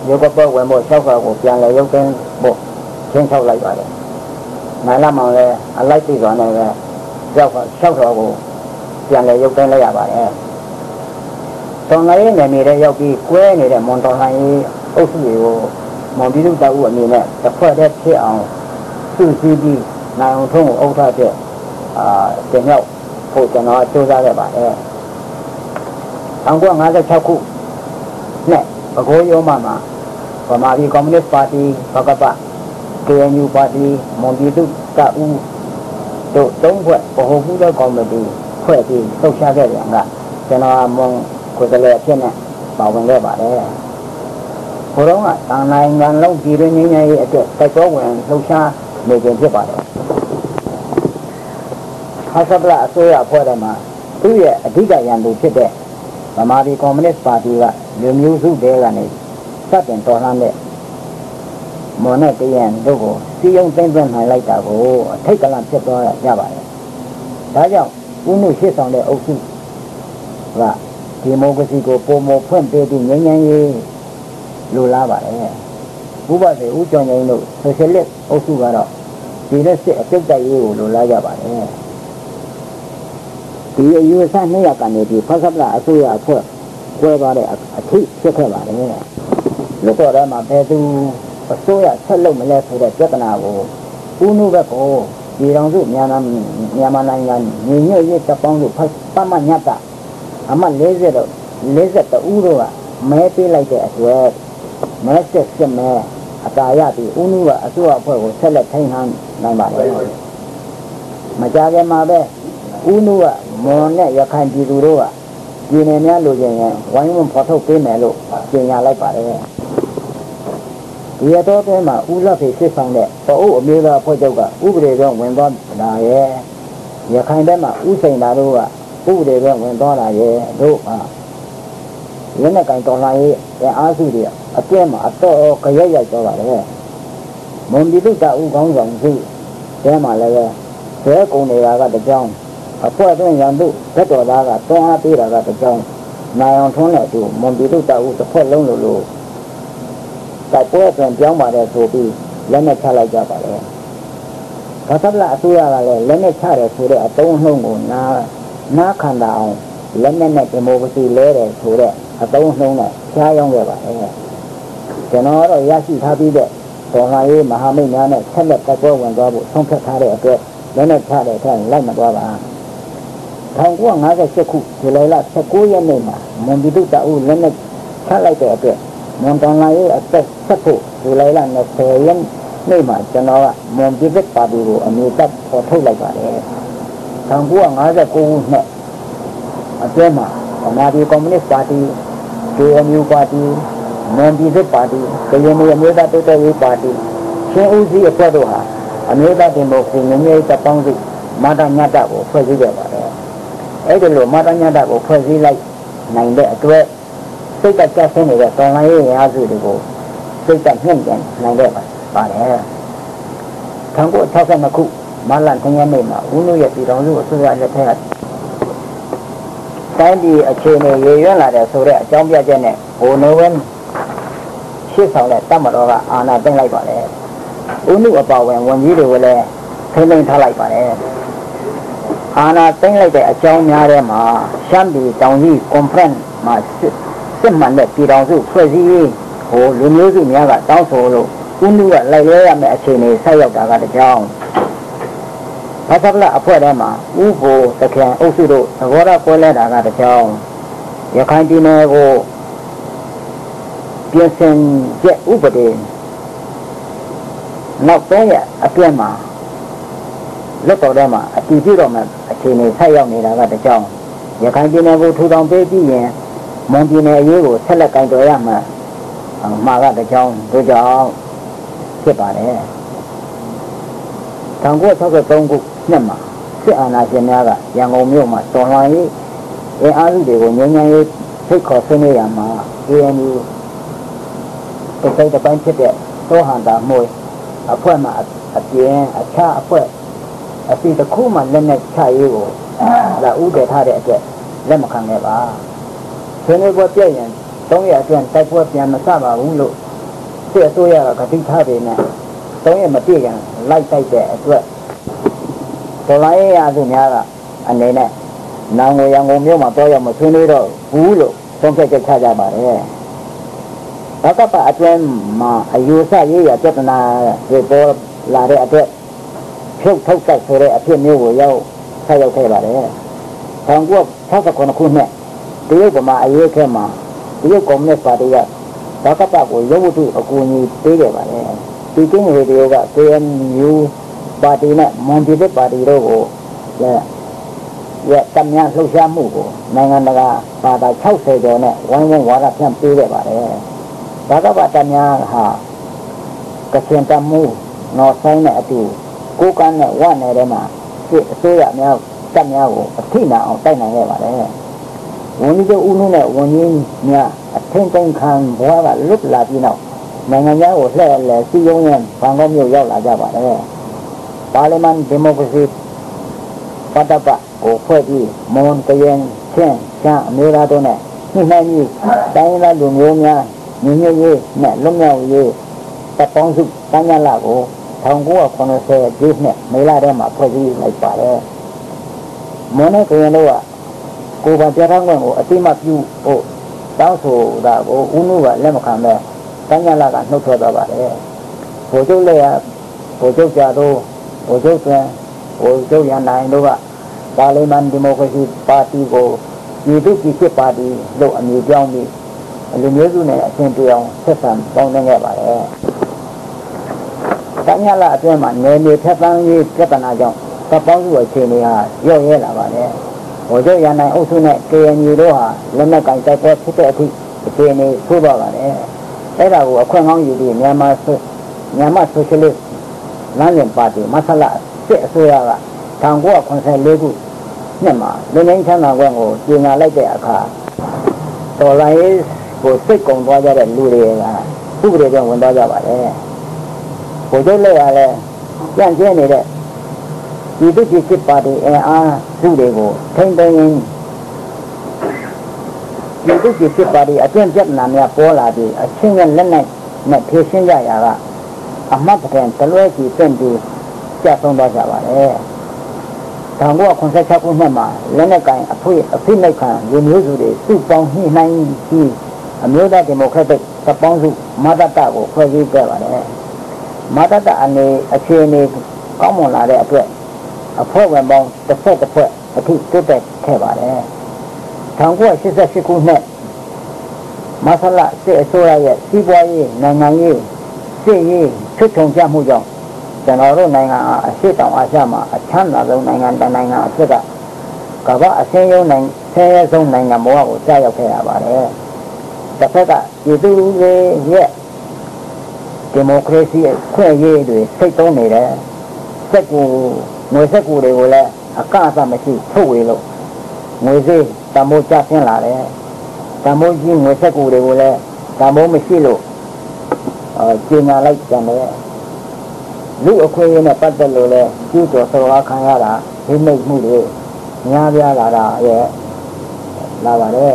ရုပ်ကပွဲဝင်ဖို့၆ခါကိုပြန်လဲရုပ်သိမ်းဖို့ချင်းချောက်လိုက်ပါတယ်နာလမောင်လည်းအလိုက်ပြီးသွားနေပဲရောက်6တော်ကိုပြန်လဲရုပ်သိမ်းလိုက်ရပါတယ်တော်လိုင်းနေနေတဲ့ရောက်ပြီးကွဲနေတဲ့မွန်တော်လိုင်းအုပ်စုတွေကိုမွန်ပြည်သူတပ်ဦးအနေနဲ့တစ်ဖွဲ့တည်းဖြစ်အောင်စုစည်းပြီးနိုင်အောင်ထုံးကိုအုပ်ထားတဲ့တင်ရောက်ဖို့ကျွန်တော်စူးစမ်းခဲ့ပါတယ်1956ခုနဲ့ပဲခူးရုံးမှာဗမာပြည်ကွန်မြူနစ်ပါတီဘကပ KNU ပါတီမွန်ပြည်သူတပ်ဦးတို့3ဖွဲ့ဗဟိုပူးတွဲကော်မတီဖွဲ့ပြီးလှုပ်ရှားခဲ့တယ်ကကျွန်တော်မွန်ကိုယ်စားလှယ်အဖြစ်နဲ့ပါဝင်ခဲ့ပါတယ် ဘုရောကတန်နိုင်ငံလုံးပြည်တွင်းငင်းငယ်ရေးအတွက်တိုက်ပွဲဝင်လှုပ်ရှားနေခြင်းဖြစ်ပါတယ်ဖဆပလအစိုးရအဖွဲ့ထဲမှာသူ့ရဲ့အဓိကရန်သူဖြစ်တဲ့ဗမာပြည်ကွန်မြူနစ်ပါတီကလူမျိုးစုတွေကနေစတင်တော်လှန်တဲ့မော်နဲ့တရန်တို့ကိုစီယုံသိမ်းသွင်းနိုင်လိုက်တာကိုအထိတ်ကလန့်ဖြစ်သွားရပါတယ်ဒါကြောင့်ဦးမှုရှေ့ဆောင်တဲ့အုပ်စုကဒီမိုကရေစီကိုပုံမဖွင့်ပေးပြီးငြိမ်းချမ်းရေးလိုလားပါတယ်ဥပဒေဦးကျော်ငိမ့်တို့ဆိုရှယ်လစ်အုပ်စုကတော့ဒီလက်စစ်အပြုတ်တိုက်ရေးကိုလိုလားကြပါတယ်ဒီအယူအဆ200ကနေပြီးဖဆပလအစိုးရအဖွဲ့ကွဲသွားတဲ့အထိဖြစ်ခဲ့ပါတယ်လူတော်ထဲမှာဘယ်သူအစိုးရဆက်လုပ်မလဲဆိုတဲ့ပြဿနာကိုဦးနုဘက်ကိုဒီတော်စုမြန်မာနိုင်ငံညီညွတ်ရေးတပ်ပေါင်းစုပတ်မညတ်တာအမှတ်40တော့42ဦးတို့ကမဲပေးလိုက်တဲ့အတွက်မဲစစ်မဲအတာရပြီးဦးနုကအစိုးရအဖွဲ့ကိုဆက်လက်ထိန်းထားနိုင်ပါတယ်မကြခင်မှာပဲဦးနုကမော်နဲ့ရခိုင်ပြည်သူတို့ကပြည်နယ်များလိုချင်ရင်ဝိုင်းဝန်းဖော်ထုတ်ပေးမယ်လို့ကြေညာလိုက်ပါတယ်ဒီအတော့တဲမှာဦးလက်ဖေစစ်ဆောင်တဲ့ပအိုးအမျိုးသားအဖွဲ့ချုပ်ကဥပဒေတော်ဝင်သွားတာရဲ့ရခိုင်ဘက်မှာဦးစိန်သာတို့ကဥပဒေတော်ဝင်သွားတာရဲ့တို့လက်နဲ့ကင်တော်လှန်ရေးအားစုတွေအကျဲမှာအတော့ကြရက်ရိုက်သွားပါတယ်မွန်ပြည်သူ့တပ်ဦးခေါင်းဆောင်စုတဲမှာလည်းဘဲကုံနေတာကတကြောင်အဖွဲ့အတွင်းရန်သူဘက်တော်သားကတွန်းအားပေးတာကတကြောင်နိုင်အောင်ထွန်းတဲ့သူမွန်ပြည်သူ့တပ်ဦးတစ်ဖွဲ့လုံးလို့တိုက်ပွဲပြန်ပြောင်းပါတယ်ဆိုပြီးလက်နဲ့ချလိုက်ကြပါတယ်။ဘာသာအစိုးရကလည်းလက်နဲ့ချတယ်ဆိုတဲ့အတုံးနှုံးကိုနားခံတာအောင်လက်နဲ့ဒီမိုကရေစီလဲတယ်ဆိုတဲ့အတုံးနှုံးနဲ့ချားရောက်ခဲ့ပါတယ်။ကျွန်တော်တော့ရရှိထားပြီးတဲ့တော်လှန်ရေးမဟာမိတ်များနဲ့ဆက်လက်တိုက်ပွဲဝင်သွားဖို့ဆုံးဖြတ်ထားတဲ့အတွက်လက်နဲ့ချတဲ့ထက်လိုက်မသွားပါ1958ခုဇူလိုင်လ19ရက်နေ့မှာမွန်ပြည်သူ့တပ်ဦးလက်နဲ့ချလိုက်တဲ့အတွက်မွန်တော်လှန်ရေးအသက်ဆက်ဖို့ဇူလိုင်လ20ရက်နေ့မှာကျွန်တော်ကမွန်ပြည်သစ်ပါတီကိုအမျိုးသက်ပေါ်ထုတ်လိုက်ပါတယ်1959ခုနှစ်အတွင်းမှာဗမာပြည်ကွန်မြူနစ်ပါတီ KNU ပါတီမွန်ပြည်သစ်ပါတီကရင်မျိုးအမျိုးသားတိုးတက်ရေးပါတီချင်းဦးစီးအဖွဲ့တို့ဟာအမျိုးသားဒီမိုကရေစီညီညွတ်ရေးတပ်ပေါင်းစုမာတာညတာကိုဖွဲ့စည်းခဲ့ပါတယ်အဲ့ဒီလိုမာတာညတာကိုဖွဲ့စည်းလိုက်နိုင်တဲ့အတွက်စိတ်ကကြဆင်းနေတဲ့တော်လှန်ရေးရာစုတွေကိုစိတ်ကနှိမ့်ပြန်နိုင်တဲ့ပါတယ်1962ခုမလန်10ရက်နေ့မှာဦးနုရဲ့ပြည်တော်စုအစိုးရလက်ထက်ကတိုင်းပြည်အခြေအနေရေရွံ့လာတဲ့ဆိုတဲ့အကြောင်းပြချက်နဲ့ဘိုနိုဝင်းရှေ့ဆောင်တဲ့တပ်မတော်ကအာဏာသိမ်းလိုက်ပါတယ်ဦးနုအပါဝင်ဝန်ကြီးတွေကိုလည်းထိန်းသိမ်းထားလိုက်ပါတယ်အာဏာသိမ်းလိုက်တဲ့အကြောင်းများထဲမှာရှမ်းပြည်တောင်ကြီးကွန်ဖရင့်မှာစစ်မှန်တဲ့ပြည်တော်စုဖွဲ့စည်းရေးဟိုလူမျိုးစုများကတောင်းဆိုလို့ဦးနုကလိုက်လဲရမယ့်အခြေအနေဆက်ရောက်တာကတကြောင်ဘာသာပလအဖွဲ့ထဲမှာဥပ္ပိုလ်သခင်အုပ်စုတို့သဘောထားကွဲလဲတာကတကြောင်ရခိုင်ပြည်နယ်ကိုပြင်ဆင်ချက်ဥပဒေနောက်3ရက်အတွင်းမှာလက်တော်ထဲမှာအတည်ပြုတော့မှအခြေအနေဆက်ရောက်နေတာကတကြောင်ရခိုင်ပြည်နယ်ကိုထူထောင်ပေးပြီးရင်မွန်ပြည်နယ်အရေးကိုဆက်လက်ကင်တော်ရမှမှာကတကြောင်တို့ကြောင့်ဖြစ်ပါတယ်1963ခုနှစ်မှာစစ်အာဏာရှင်များကရန်ကုန်မြို့မှာတော်လှန်ရေးအင်အားစုတွေကိုငြိမ်းချမ်းရေးဖိတ်ခေါ်ဆွေးနွေးရမှာ ANU တစ်စိတ်တစ်ပိုင်းဖြစ်တဲ့သောဟန်တာမွေအဖွဲ့မှာအပြင်အခြားအဖွဲ့အစီတစ်ခုမှလက်နဲ့ချရေးကိုလာဥတည်ထားတဲ့အတွက်လက်မခံခဲ့ပါဆွေးနွေးပွဲပြည့်ရင်3ရက်အတွင်းတိုက်ပွဲပြန်မစပါဘူးလို့စစ်အစိုးရကတိထားပေမဲ့3ရက်မပြည့်ရင်လိုက်တိုက်တဲ့အတွက်ဒေါ်လာရေးအစုများကအနေနဲ့နောင်ကိုရန်ကုန်မြို့မှာတော့ရမဆွေးနွေးတော့ဘူးလို့ဆုံးဖြတ်ချက်ချကြပါတယ်ဘာကပအတွင်းမှာအယူဆရေးရပြဿနာတွေပေါ်လာတဲ့အတွက်ဖြုတ်ထုတ်တိုက်ဆိုတဲ့အဖြစ်မျိုးကိုဆက်ရောက်ခဲ့ပါတယ်1969ခုနှစ်တရုတ်ဗမာအရေးအခင်းမှာတရုတ်ကွန်မြူနစ်ပါတီကဘာကပကိုရုပ်ဝတ္ထုအကူအညီပေးခဲ့ပါတယ်ဒီကင်းရေဒီယိုက KNU ပါတီနဲ့မွန်ပြည်သစ်ပါတီတို့ကိုတမန်လှုပ်ရှားမှုကိုနိုင်ငံတကာဘာသာ60ကျော်နဲ့ဝိုင်းဝန်းဝါဒဖြန့်ပေးခဲ့ပါတယ် ဒါကပါတများဟာကစင်တမှုနော်ဆိုင်တဲ့အတူကိုကန်းနဲ့ဝတ်နေတဲ့မှာစစ်အစိုးရများတက်များကိုအထိနာအောင်တိုက်နိုင်ခဲ့ပါလေဝန်ကြီးချုပ်ဦးနုနဲ့ဝန်ကြီးများအထင်သိမ်းခံဘွားကလွတ်လာပြီးနောက်နိုင်ငံသားကိုလှည့်လည်စီယုံရန်ဘန်ကောက်မြို့ရောက်လာကြပါလေပါလီမန်ဒီမိုကရေစီပတ်တပ်ကိုဖွဲ့ပြီးမွန်တရင်ချင်းချာအမျိုးသားတို့နဲ့ညှိနှိုင်းပြီးတိုင်းသားလူမျိုးများညီညွတ်ရေးနဲ့လွတ်မြောက်ရေးတပ်ပေါင်းစုတန်းရလာကို1990ပြည့်နှစ်မေလထဲမှာဖွဲ့စည်းလိုက်ပါတယ်မွန်နဲ့ကရင်တို့ကကိုယ်ပိုင်ပြဋ္ဌာန်းခွင့်ကိုအတိမပြုဖို့တောင်းဆိုတာကိုဦးနုကလက်မခံပဲတန်းရလာကနှုတ်ထွက်သွားပါတယ်ဗိုလ်ချုပ်လည်းဗိုလ်ချုပ်ကြတော့ဗိုလ်ချုပ်တွင်ဗိုလ်ချုပ်ရန်နိုင်တို့ကပါလီမန်ဒီမိုကရေစီပါတီကိုပြည်သူ့ပြည်ချစ်ပါတီလို့အမည်ပြောင်းပြီးလူမျိုးစုနဲ့အဆင်ပြေအောင်ဆက်ဆံပေါင်းသင်းခဲ့ပါတယ်တန်းရလာအတွင်းမှာနယ်မြေထက်သန်းရေးပြဿနာကြောင့်တပ်ပေါင်းစုအခြေအနေဟာရော့ရဲလာပါတယ်ဗိုလ်ချုပ်ရန်နိုင်အုပ်စုနဲ့ KNU တို့ဟာလက်နက်ကင်တိုက်ပွဲဖြစ်တဲ့အထိအခြေအနေဆိုးသွားပါတယ်အဲ့ဒါကိုအခွင့်ကောင်းယူပြီးမြန်မာဆိုရှယ်လစ်လမ်းစဉ်ပါတီမဆလစစ်အစိုးရက1994ခုနှစ်မှာလူငင်းချမ်းသာခွင့်ကိုကြေညာလိုက်တဲ့အခါတော်လိုင်းကိုစိတ်ကုံသွားကြတဲ့လူတွေကဥပဒေကြောင့်ဝင်သွားကြပါတယ်ဗိုလ်ချုပ်လည်းလည်းကြံ့ကျင်းနေတဲ့ဒီဒုတိယစစ်ပါတီအားစုတွေကိုထိမ့်သိမ်းဒီဒုတိယစစ်ပါတီအကျင့်ပြဿနာများပေါ်လာပြီးအချင်းချင်းလက်နဲ့ဖြေရှင်းကြရာကအမှတ်တရတလွဲစီတင့်ပြီးကြဆုံးသွားကြပါတယ်1996ခုနှစ်မှာလက်နက်ကင်အဖိနှိပ်ခံလူမျိုးစုတွေစုပေါင်းညှိနှိုင်းပြီးအမျိုးသားဒီမိုကရက်တစ်တပ်ပေါင်းစုမတတကိုဖွဲ့စည်းခဲ့ပါတယ်မတတအခြေအနေကောင်းမွန်လာတဲ့အတွက်အဖွဲ့ဝင်ပေါင်းတစ်ဖွဲ့အထိတိုးတက်ခဲ့ပါတယ်1988ခုနှစ်မဆလစစ်အစိုးရရဲ့စီးပွားရေးနိုင်ငံရေးစစ်ရေးချွတ်ချုံကြမှုကြောင့်ကျွန်တော်တို့နိုင်ငံအရှေ့တောင်အာရှမှာအချမ်းသာဆုံးနိုင်ငံတစ်နိုင်ငံအဖြစ်ကကမ္ဘာအဆင်းရဲဆုံးနိုင်ငံဘဝကိုကြာရောက်ခဲ့ရပါတယ်တစ်ဖက်ကပြည်သူတွေရဲ့ဒီမိုကရေစီခွင့်ရေးတွေစိတ်သုံးနေတယ်စက်ကူငွေစက်ကူတွေကိုလည်းအကန့်အသတ်မရှိထုတ်ဝေလို့ငွေစေးတမိုးကျဆင်းလာတယ်တမိုးကြီးငွေစက်ကူတွေကိုလည်းတမိုးမရှိလို့ကြေညာလိုက်ကြတယ်လူအခွင့်အရေးနဲ့ပတ်သက်လို့လည်းကျူးကျော်ဆော်ကားခံရတာဒီမိတ်မှုတွေများပြားလာတာရဲ့လာပါတယ်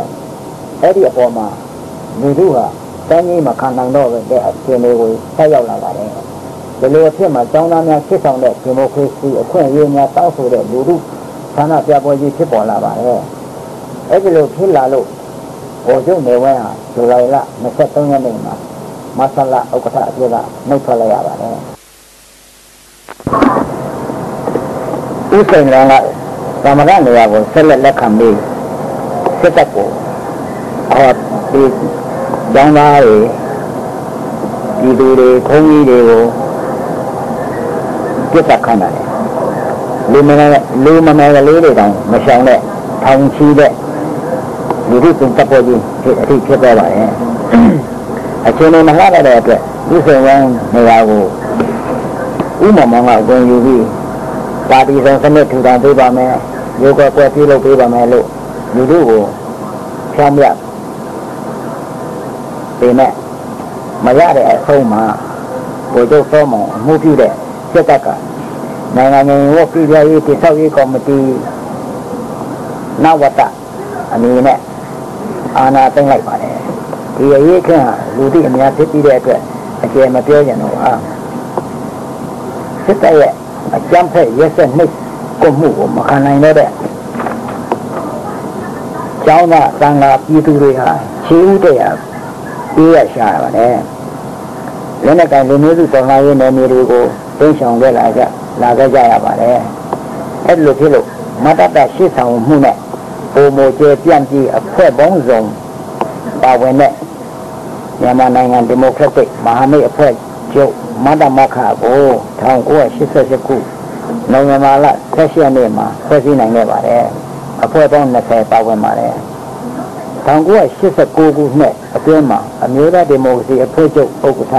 အဲ့ဒီအပေါ်မှာလူတို့ဟာတန်းကြီးမခံနိုင်တော့တဲ့အခြေအနေကိုဆက်ရောက်လာပါတယ်ဒီလိုအဖြစ်မှာကျောင်းသားများဖြစ်ဆောင်တဲ့ဒီမိုကရေစီအခွင့်အရေးများတောင်းဆိုတဲ့လူတို့ဆန္ဒပြပွဲကြီးဖြစ်ပေါ်လာပါတယ်အဲ့ဒီလိုဖြစ်လာလို့ဗိုလ်ချုပ်နေဝင်းဟာဇူလိုင်လ23ရက်နေ့မှာမဆလဥက္ကဋ္ဌအဖြစ်ကနှုတ်ထွက်လိုက်ရပါတယ်ဦးစိန်လန်းကသမရနေရာကိုဆက်လက်ခံပြီးစစ်တပ်ကိုခေါ်ပြီးကျောင်းသားတွေပြည်သူတွေခွန်ကြီးတွေကိုပြစ်ဒဏ်ခံရတယ်လူမနယ်ကလေးတွေတောင်မရှောင်တဲ့ထောင်ချီတဲ့လူထုစုံတပ်ပေါ်ကြီးအထိဖြစ်သွားပါတယ်အခြေအနေမလှတဲ့အတွက်ဦးစိန်လန်းနေရာကိုဦးမောင်မောင်ကဝင်ယူပြီးပါတီဆောင်စနစ်ထူထောင်ပေးပါမယ်ရုပ်ကွက်ပြုလုပ်ပေးပါမယ်လို့လူတို့ကိုဖြောင်းပြပေမဲ့မရတဲ့အဆုံးမှာဗိုလ်ချုပ်စောမောင်အမှုပြုတဲ့စစ်တပ်ကနိုင်ငံရေးဝတ်ပြည်ရေးတိဆောက်ရေးကော်မတီနဝတအနေနဲ့အာဏာသိမ်းလိုက်ပါတယ်ဒီအရေးခင်းဟာလူသိအများဖြစ်ပြီးတဲ့အတွက်အကျေမပြောကြတော့ပါစစ်တပ်ရဲ့အကြမ်းဖက်ရက်စက်နှိပ်ကွပ်မှုကိုမခံနိုင်တဲ့ကျောင်းသားတန်ခါပြည်သူတွေဟာခြေဥတရပြေးရရှာပါတယ်လက်နက်ကလူမျိုးစုတော်လှန်ရေးနယ်မြေတွေကိုသိမ်းဆောင်ခဲ့လာခဲ့ကြရပါတယ်အဲ့လိုဖြစ်လို့မတတရှေ့ဆောင်မှုနဲ့ပုံမကျပြန့်ပြီးအဖွဲ့ပေါင်းစုံပါဝင်တဲ့မြန်မာနိုင်ငံဒီမိုကရက်တစ်မဟာမိတ်အဖွဲ့ချုပ်မတမခကို1988ခုနိုဝင်ဘာလ17ရက်နေ့မှာဖွဲ့စည်းနိုင်ခဲ့ပါတယ်အဖွဲ့ပေါင်း20ပါဝင်ပါတယ် 1989 ခုနှစ်အတွင်းမှာအမျိုးသားဒီမိုကရေစီအဖွဲ့ချုပ်ဥက္ကဋ္ဌ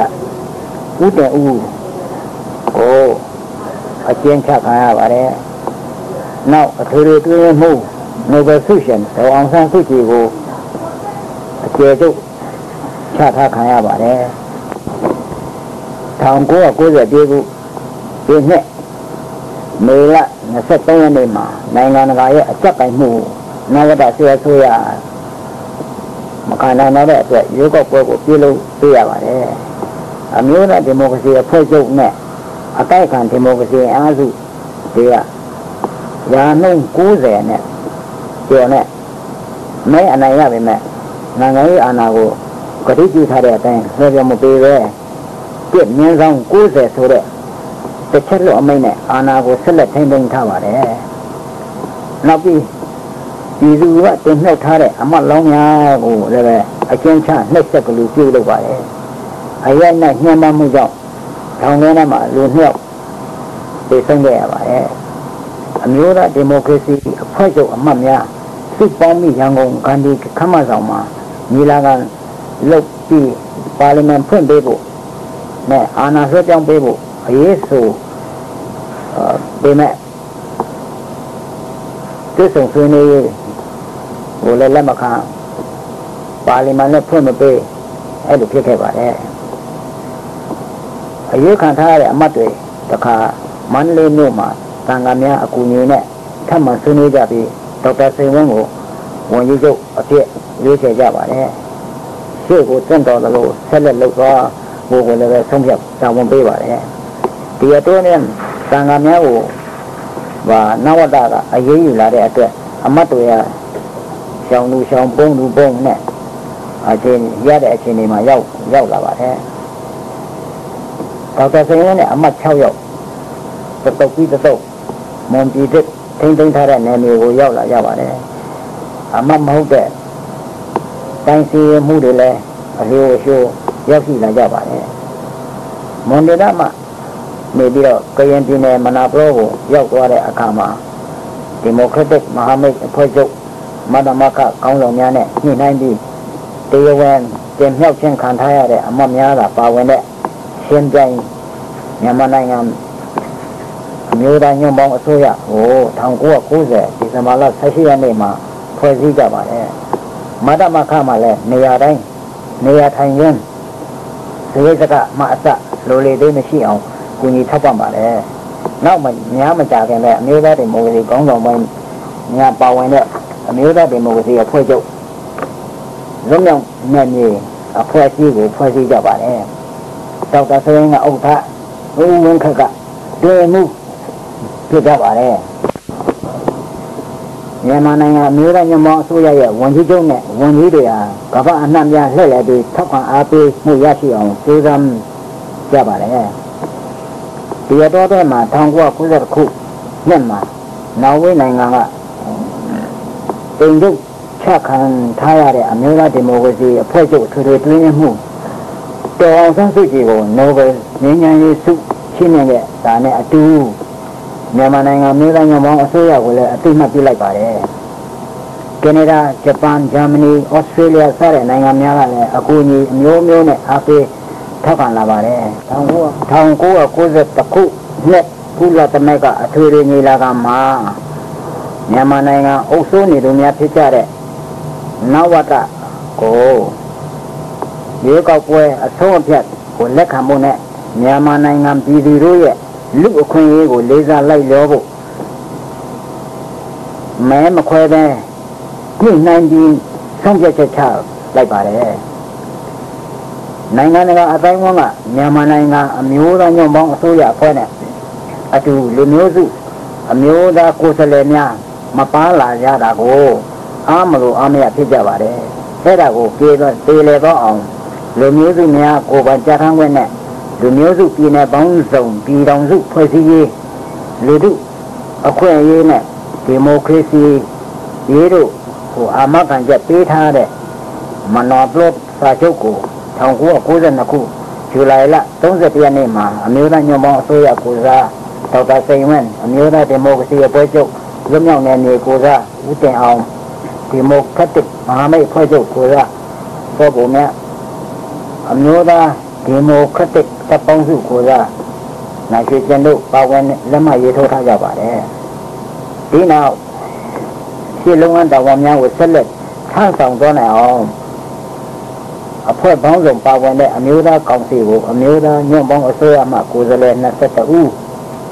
ဦးတင်ဦးကိုအကျဉ်းချခံရပါတယ်။နောက်အထွေထွေတွင်းမှုနိုဘယ်ဆုရှင်ဒေါ်အောင်ဆန်းစုကြည်ကိုအကျေချုပ်ချထားခံရပါတယ်။1990ခုဒီနှစ်မေလ23ရက်နေ့မှာနိုင်ငံတကာရဲ့အကြက်ကိုင်မှုနဝတဆွေဆိုရမခံနိုင်တဲ့အတွက်ရွေးကောက်ပွဲကိုပြုလုပ်ပေးရပါတယ်။အမျိုးသားဒီမိုကရေစီအဖွဲ့ချုပ်နဲ့အတိုက်အခံဒီမိုကရေစီအားစုတွေကရာနှုန်း90နဲ့ကျော်နဲ့မဲအနိုင်ရပါမယ်။နိုင်ငံရေးအာဏာကိုကတိပြုထားတဲ့အတိုင်းလွှဲပြောင်းမပေးပဲပြည့်မြင်းဆောင်90ဆိုတဲ့တစ်ချက်လို့အမိန့်နဲ့အာဏာကိုဆက်လက်ထိန်းသိမ်းထားပါတယ်။နောက်ပြီးပြည်သူကတင်နှုတ်ထားတဲ့အမတ်လောင်းများကိုလည်းပဲအကျဉ်းချနှိပ်စက်ကလေးပြုလုပ်ပါတယ်။အရိုက်နဲ့ညှဉ်းပန်းမှုကြောင့်ထောင်ထဲမှာလူနှစ်ယောက်သေဆုံးခဲ့ရပါတယ်။အမျိုးသားဒီမိုကရေစီအဖွဲ့ချုပ်အမတ်များစုပေါင်းပြီးရန်ကုန်ဂန္ဒီခမ်းမဆောင်မှာညီလာခံလုပ်ပြီးပါလီမန်ဖွင့်ပေးဖို့နဲ့အာဏာလွှဲပြောင်းပေးဖို့အရေးဆိုပေမဲ့သူဆောင်ဆွေးနွေးကိုလည်းလက်မခံပါလီမန်နဲ့ဖွင့်မပေးအဲ့လိုဖြစ်ခဲ့ပါတယ်အရေးခံထားရတဲ့အမတ်တွေတခါမန္တလေးမြို့မှာသံဃာများအကူအညီနဲ့ထပ်မံဆွေးနွေးကြပြီးဒေါက်တာစိန်ဝင်းကိုဝန်ကြီးချုပ်အဖြစ်ရွေးချယ်ကြပါတယ်ရှေ့ကိုတင့်တော်သလိုဆက်လက်လုပ်သွားဖို့ကိုလည်းဆုံးဖြတ်တာဝန်ပေးပါတယ်ဒီအတွက်နဲ့သံဃာများကိုနဝတကအရေးယူလာတဲ့အတွက်အမတ်တွေရှောင်းလူရှောင်းပုံလူပုံနဲ့အချင်းရတဲ့အချိန်တွေမှာရောက်လာပါတယ်ဒေါက်တာစိန်ဝင်းနဲ့အမတ်6ယောက်တုတ်ပြီးတုတ်မွန်ပြည်တစ်ထိန်းသိမ်းထားတဲ့နယ်မြေကိုရောက်လာကြပါတယ်အမတ်မဟုတ်တဲ့တိုင်းစီမှုတွေလည်းအလျိုးရှိုးရောက်ရှိလာကြပါတယ်မွန်ဒေသမှာနေပြီးတော့ကရင်ပြည်နယ်မနာပရောကိုရောက်သွားတဲ့အခါမှာဒီမိုကရက်တစ်မဟာမိတ်အဖွဲ့ချုပ်မဒမကကောင်းဆောင်များနဲ့ညှိနှိုင်းပြီးတရားဝင်တင်မြှောက်ခြင်းခံထားရတဲ့အမတ်များကပါဝင်တဲ့ရှင်းပြိုင်မြန်မာနိုင်ငံအမျိုးသားညွန့်ပေါင်းအစိုးရကို1990ဒီဇင်ဘာလ18ရက်နေ့မှာဖွဲ့စည်းကြပါတယ်မဒမကမှာလည်းနေရာတိုင်းနေရာထိုင်ရင်းဇေယျစကမအစလိုလေသေးမရှိအောင်ကူညီထောက်ပံ့ပါတယ်နောက်မှများမကြခင်လည်းအမျိုးသားဒီမိုကရေစီကောင်းဆောင်ပိုင်းများပါဝင်တဲ့အမျိုးသားဒီမိုကရေစီအဖွဲ့ချုပ်လွတ်မြောက်နယ်မြေအဖွဲ့အစည်းကိုဖွဲ့စည်းကြပါတယ်ဒေါက်တာစိန်ကဥက္ကဋ္ဌဦးဝင်းခက်ကတွင်မှုဖြစ်ကြပါတယ်မြန်မာနိုင်ငံအမျိုးသားညွန့်ပေါင်းအစိုးရရဲ့ဝန်ကြီးချုပ်နဲ့ဝန်ကြီးတွေဟာကမ္ဘာအနှံ့များလှည့်လည်ပြီးထောက်ခံအားပေးမှုရရှိအောင်ကြိုးစားကြပါတယ်ဒီတော့တဲ့မှာ1990ခုနှစ်မှာနော်ဝေနိုင်ငံကတိမ်ကျုပ်ချခံထားရတဲ့အမျိုးသားဒီမိုကရေစီအဖွဲ့ချုပ်ထွေထွေတွင်းမှုဒေါ်အောင်ဆန်းစုကြည်ကိုနိုဘယ်ငြိမ်းချမ်းရေးဆုချီးမြှင့်တဲ့ဒါနဲ့အတူမြန်မာနိုင်ငံမျိုးသားညွန့်ပေါင်းအစိုးရကိုလည်းအသိမှတ်ပြုလိုက်ပါတယ်ကနေဒါဂျပန်ဂျာမနီဩစတြေးလျစတဲ့နိုင်ငံများကလည်းအကူအညီအမျိုးမျိုးနဲ့အားပေးထောက်ခံလာပါတယ်1990ခုနှစ်ကုလသမဂ္ဂအထွေထွေညီလာခံမှာမြန်မာနိုင်ငံအုပ်စိုးနေသူများဖြစ်ကြတဲ့နဝတကိုရွေးကောက်ပွဲအဆုံးအဖြတ်ကိုလက်ခံဖို့နဲ့မြန်မာနိုင်ငံပြည်သူတို့ရဲ့လူအခွင့်အရေးကိုလေးစားလိုက်လျောဖို့မဲမခွဲပဲညှိနှိုင်းပြီးဆုံးဖြတ်ချက်ချလိုက်ပါတယ်နိုင်ငံတကာအတိုင်းအဝန်ကမြန်မာနိုင်ငံအမျိုးသားညွန့်ပေါင်းအစိုးရအဖွဲ့နဲ့အတူလူမျိုးစုအမျိုးသားကိုယ်စားလှယ်များမပါလာကြတာကိုအားမလို့အားမရဖြစ်ကြပါတယ်အဲ့ဒါကိုပြေလေတော့အောင်လူမျိုးစုများကိုယ်ပိုင်ကြားထမ်းခွင့်နဲ့လူမျိုးစုပြည်နယ်ပေါင်းစုံပြည်ထောင်စုဖွဲ့စည်းရေးလူထုအခွင့်အရေးနဲ့ဒီမိုကရေစီရေးတို့ကိုအာမခံချက်ပေးထားတဲ့မနော်ပလော့စာချုပ်ကို1992ခုဇူလိုင်လ31ရက်နေ့မှာအမျိုးသားညွန့်ပေါင်းအစိုးရကိုစားဒေါက်တာစိန်ဝင်းအမျိုးသားဒီမိုကရေစီအဖွဲ့ချုပ်လွတ်မြောက်နယ်မြေကိုစားဦးတင်အောင် Democratic မဟာမိတ်ဖွဲ့ချုပ်ကိုရသောပုံများအမျိုးသား Democratic တပ်ပေါင်းစုကိုရနိုင်ရွှေကျန်တို့ပါဝင်လက်မှတ်ရေးထိုးထားကြပါတယ်ဒီနောက်ရှေ့လုံငန်းတော်ဝန်များကိုဆက်လက်ထမ်းဆောင်သွားနိုင်အောင်အဖွဲ့ပေါင်းစုံပါဝင်တဲ့အမျိုးသားကောင်စီကိုအမျိုးသားညွန့်ပေါင်းအစိုးရမှကိုယ်စားလှယ်22ဦး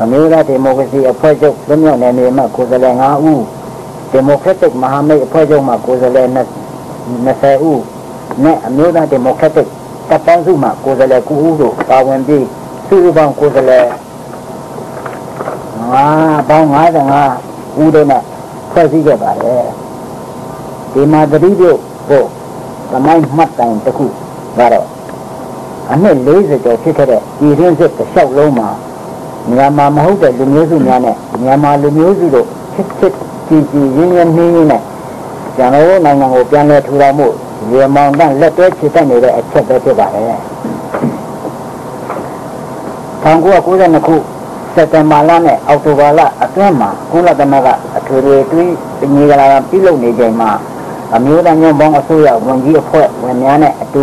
အမျိုးသားဒီမိုကရေစီအဖွဲ့ချုပ်လွတ်မြောက်နယ်မြေမှကိုယ်စားလှယ်5ဦးဒီမိုကရက်တစ်မဟာမိတ်အဖွဲ့ချုပ်မှကိုယ်စားလှယ်20ဦးနဲ့အမျိုးသားဒီမိုကရက်တစ်တပ်ပေါင်းစုမှကိုယ်စားလှယ်9ဦးတို့ပါဝင်ပြီးစုစုပေါင်းကိုယ်စားလှယ်55ဦးတို့နဲ့ဖွဲ့စည်းခဲ့ပါတယ်ဒီမှာတတိယကိုသမိုင်းမှတ်တိုင်တစ်ခုကတော့အနှစ်40ကျော်ဖြစ်ခဲ့တဲ့ပြည်တွင်းစစ်တစ်လျှောက်လုံးမှာမြန်မာမဟုတ်တဲ့လူမျိုးစုများနဲ့မြန်မာလူမျိုးစုတို့ချစ်ကြည်ရင်းရင်းနှီးနှီးနဲ့ကျွန်တော်တို့နိုင်ငံကိုပြန်လည်ထူထောင်မှုရေမောင်တန်းလက်တွဲချစ်တတ်နေတဲ့အချက်ပဲဖြစ်ပါတယ်1992ခုစက်တင်ဘာလနဲ့အောက်တိုဘာလအတွင်းမှာကုလသမဂ္ဂအထွေထွေတွင်းညီလာခံပြုလုပ်နေချိန်မှာအမျိုးသားညွန့်ပေါင်းအစိုးရဝန်ကြီးအဖွဲ့ဝင်များနဲ့အတူ